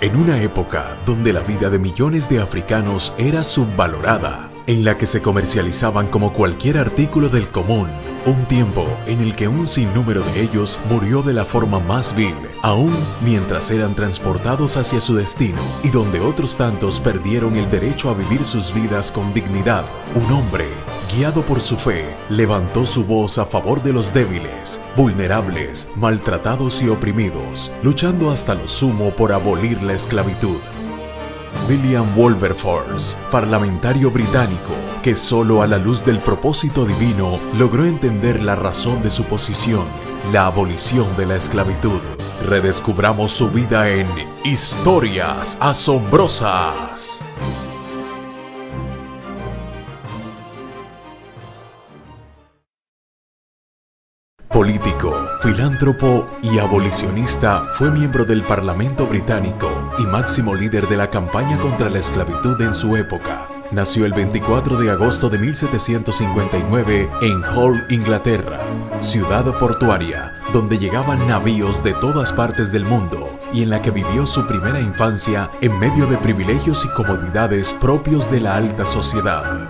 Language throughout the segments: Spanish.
En una época donde la vida de millones de africanos era subvalorada, en la que se comercializaban como cualquier artículo del común, un tiempo en el que un sinnúmero de ellos murió de la forma más vil, aún mientras eran transportados hacia su destino, y donde otros tantos perdieron el derecho a vivir sus vidas con dignidad, un hombre, guiado por su fe, levantó su voz a favor de los débiles, vulnerables, maltratados y oprimidos, luchando hasta lo sumo por abolir la esclavitud. William Wilberforce, parlamentario británico, que solo a la luz del propósito divino logró entender la razón de su posición, la abolición de la esclavitud. Redescubramos su vida en Historias Asombrosas. Político, filántropo y abolicionista, fue miembro del Parlamento británico y máximo líder de la campaña contra la esclavitud en su época. Nació el 24 de agosto de 1759 en Hull, Inglaterra, ciudad portuaria, donde llegaban navíos de todas partes del mundo y en la que vivió su primera infancia en medio de privilegios y comodidades propios de la alta sociedad.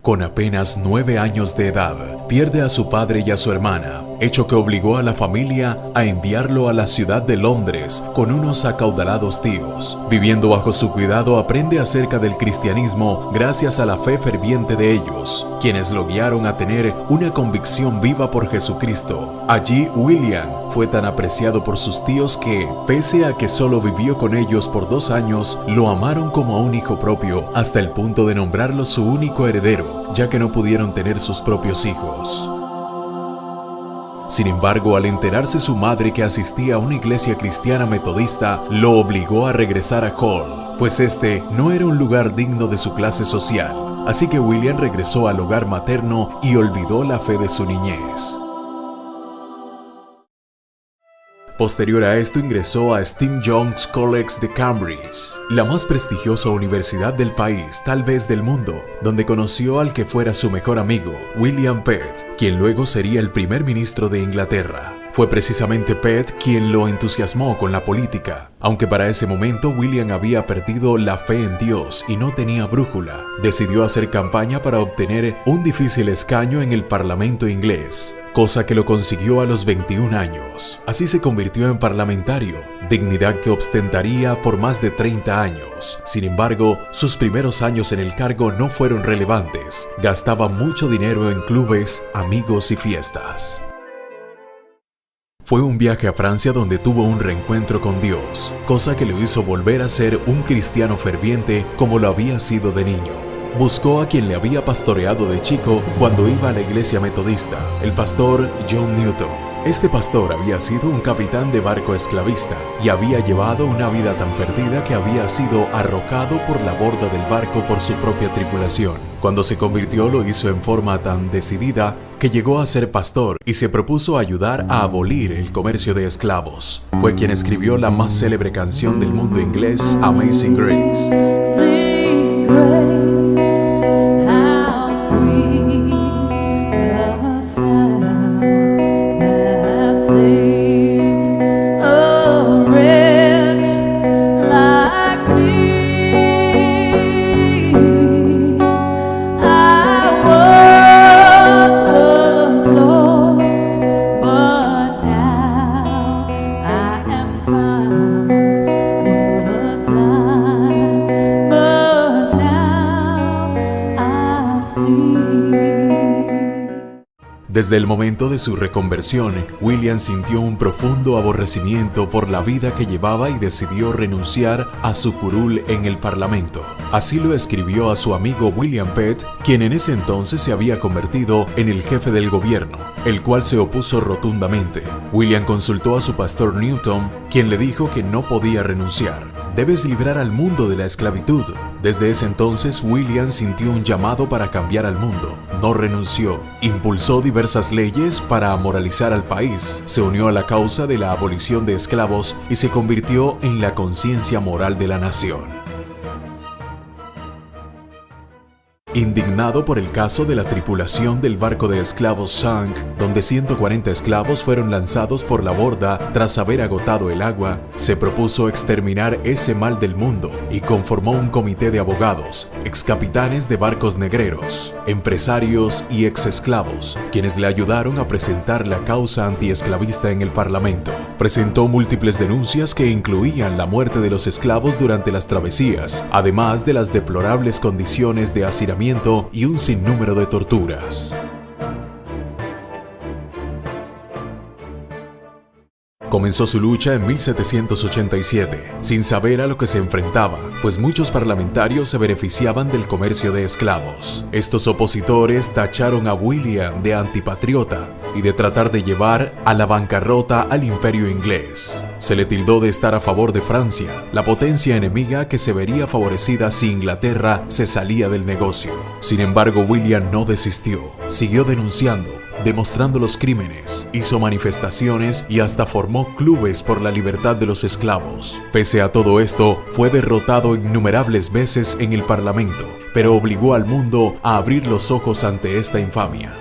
Con apenas 9 años de edad, pierde a su padre y a su hermana, hecho que obligó a la familia a enviarlo a la ciudad de Londres con unos acaudalados tíos. Viviendo bajo su cuidado, aprende acerca del cristianismo gracias a la fe ferviente de ellos, quienes lo guiaron a tener una convicción viva por Jesucristo. Allí, William fue tan apreciado por sus tíos que, pese a que solo vivió con ellos por 2 años, lo amaron como a un hijo propio, hasta el punto de nombrarlo su único heredero, ya que no pudieron tener sus propios hijos. Sin embargo, al enterarse su madre que asistía a una iglesia cristiana metodista, lo obligó a regresar a Hull, pues este no era un lugar digno de su clase social. Así que William regresó al hogar materno y olvidó la fe de su niñez. Posterior a esto ingresó a St. John's College de Cambridge, la más prestigiosa universidad del país, tal vez del mundo, donde conoció al que fuera su mejor amigo, William Pitt, quien luego sería el primer ministro de Inglaterra. Fue precisamente Pitt quien lo entusiasmó con la política. Aunque para ese momento William había perdido la fe en Dios y no tenía brújula, decidió hacer campaña para obtener un difícil escaño en el Parlamento inglés, cosa que lo consiguió a los 21 años. Así se convirtió en parlamentario, dignidad que ostentaría por más de 30 años. Sin embargo, sus primeros años en el cargo no fueron relevantes. Gastaba mucho dinero en clubes, amigos y fiestas. Fue un viaje a Francia donde tuvo un reencuentro con Dios, cosa que lo hizo volver a ser un cristiano ferviente como lo había sido de niño. Buscó a quien le había pastoreado de chico cuando iba a la iglesia metodista, el pastor John Newton. Este pastor había sido un capitán de barco esclavista y había llevado una vida tan perdida que había sido arrojado por la borda del barco por su propia tripulación. Cuando se convirtió lo hizo en forma tan decidida que llegó a ser pastor y se propuso ayudar a abolir el comercio de esclavos. Fue quien escribió la más célebre canción del mundo inglés, Amazing Grace. Desde el momento de su reconversión, William sintió un profundo aborrecimiento por la vida que llevaba y decidió renunciar a su curul en el Parlamento. Así lo escribió a su amigo William Pitt, quien en ese entonces se había convertido en el jefe del gobierno, el cual se opuso rotundamente. William consultó a su pastor Newton, quien le dijo que no podía renunciar. Debes librar al mundo de la esclavitud. Desde ese entonces, William sintió un llamado para cambiar al mundo. No renunció. Impulsó diversas leyes para moralizar al país. Se unió a la causa de la abolición de esclavos y se convirtió en la conciencia moral de la nación. Indignado por el caso de la tripulación del barco de esclavos Shank, donde 140 esclavos fueron lanzados por la borda tras haber agotado el agua, se propuso exterminar ese mal del mundo y conformó un comité de abogados, excapitanes de barcos negreros, empresarios y exesclavos, quienes le ayudaron a presentar la causa antiesclavista en el Parlamento. Presentó múltiples denuncias que incluían la muerte de los esclavos durante las travesías, además de las deplorables condiciones de hacinamiento y un sinnúmero de torturas. Comenzó su lucha en 1787, sin saber a lo que se enfrentaba, pues muchos parlamentarios se beneficiaban del comercio de esclavos. Estos opositores tacharon a William de antipatriota y de tratar de llevar a la bancarrota al imperio inglés. Se le tildó de estar a favor de Francia, la potencia enemiga que se vería favorecida si Inglaterra se salía del negocio. Sin embargo, William no desistió, siguió denunciando, demostrando los crímenes, hizo manifestaciones y hasta formó clubes por la libertad de los esclavos. Pese a todo esto, fue derrotado innumerables veces en el Parlamento, pero obligó al mundo a abrir los ojos ante esta infamia.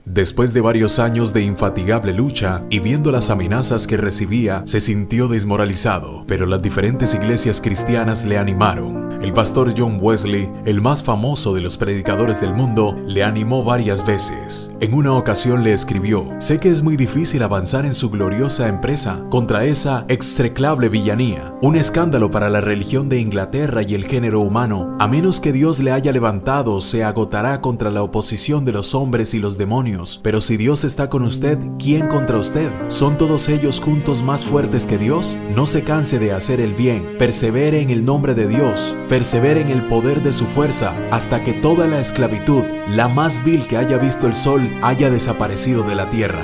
Después de varios años de infatigable lucha y viendo las amenazas que recibía, se sintió desmoralizado, pero las diferentes iglesias cristianas le animaron. El pastor John Wesley, el más famoso de los predicadores del mundo, le animó varias veces. En una ocasión le escribió: «Sé que es muy difícil avanzar en su gloriosa empresa contra esa execrable villanía, un escándalo para la religión de Inglaterra y el género humano. A menos que Dios le haya levantado, se agotará contra la oposición de los hombres y los demonios. Pero si Dios está con usted, ¿quién contra usted? ¿Son todos ellos juntos más fuertes que Dios? No se canse de hacer el bien, persevere en el nombre de Dios, persevere en el poder de su fuerza, hasta que toda la esclavitud, la más vil que haya visto el sol, haya desaparecido de la tierra».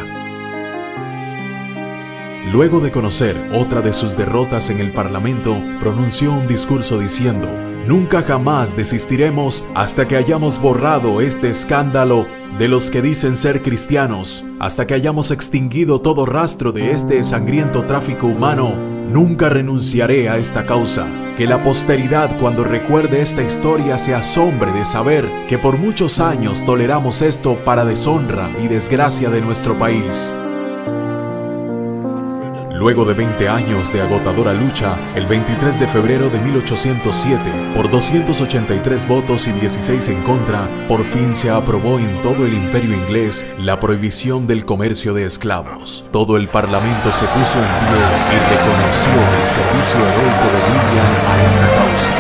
Luego de conocer otra de sus derrotas en el Parlamento, pronunció un discurso diciendo: «Nunca jamás desistiremos hasta que hayamos borrado este escándalo de los que dicen ser cristianos, hasta que hayamos extinguido todo rastro de este sangriento tráfico humano. Nunca renunciaré a esta causa. Que la posteridad, cuando recuerde esta historia, se asombre de saber que por muchos años toleramos esto para deshonra y desgracia de nuestro país». Luego de 20 años de agotadora lucha, el 23 de febrero de 1807, por 283 votos y 16 en contra, por fin se aprobó en todo el imperio inglés la prohibición del comercio de esclavos. Todo el parlamento se puso en pie y reconoció el servicio heroico de William a esta causa.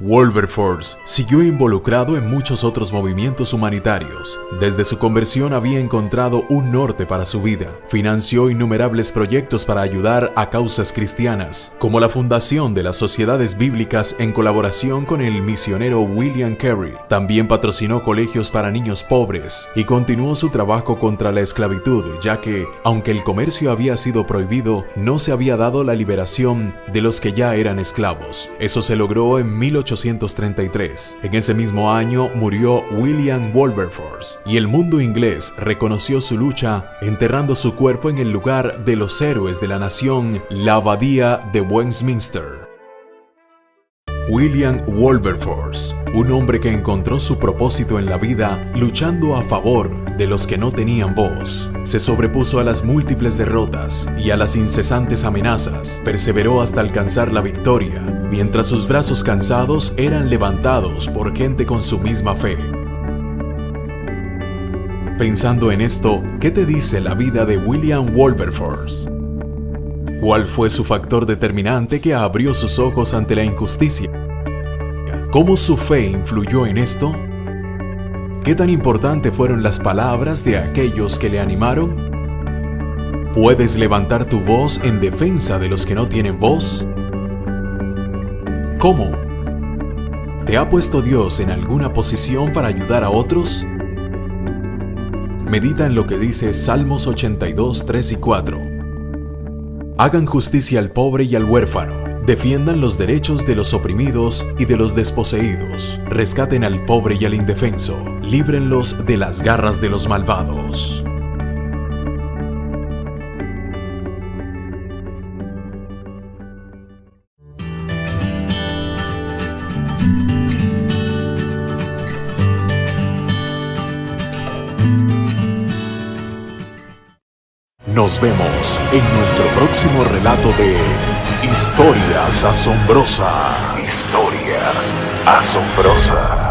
Wilberforce siguió involucrado en muchos otros movimientos humanitarios. Desde su conversión había encontrado un norte para su vida. Financió innumerables proyectos para ayudar a causas cristianas, como la fundación de las sociedades bíblicas en colaboración con el misionero William Carey. También patrocinó colegios para niños pobres y continuó su trabajo contra la esclavitud, ya que, aunque el comercio había sido prohibido, no se había dado la liberación de los que ya eran esclavos. Eso se logró en 1833. En ese mismo año murió William Wilberforce y el mundo inglés reconoció su lucha enterrando su cuerpo en el lugar de los héroes de la nación, la Abadía de Westminster. William Wilberforce, un hombre que encontró su propósito en la vida luchando a favor de los que no tenían voz. Se sobrepuso a las múltiples derrotas y a las incesantes amenazas. Perseveró hasta alcanzar la victoria, mientras sus brazos cansados eran levantados por gente con su misma fe. Pensando en esto, ¿qué te dice la vida de William Wilberforce? ¿Cuál fue su factor determinante que abrió sus ojos ante la injusticia? ¿Cómo su fe influyó en esto? ¿Qué tan importante fueron las palabras de aquellos que le animaron? ¿Puedes levantar tu voz en defensa de los que no tienen voz? ¿Cómo? ¿Te ha puesto Dios en alguna posición para ayudar a otros? Medita en lo que dice Salmos 82, 3 y 4. Hagan justicia al pobre y al huérfano. Defiendan los derechos de los oprimidos y de los desposeídos. Rescaten al pobre y al indefenso. Líbrenlos de las garras de los malvados. Nos vemos en nuestro próximo relato de Historias Asombrosas. Historias Asombrosas.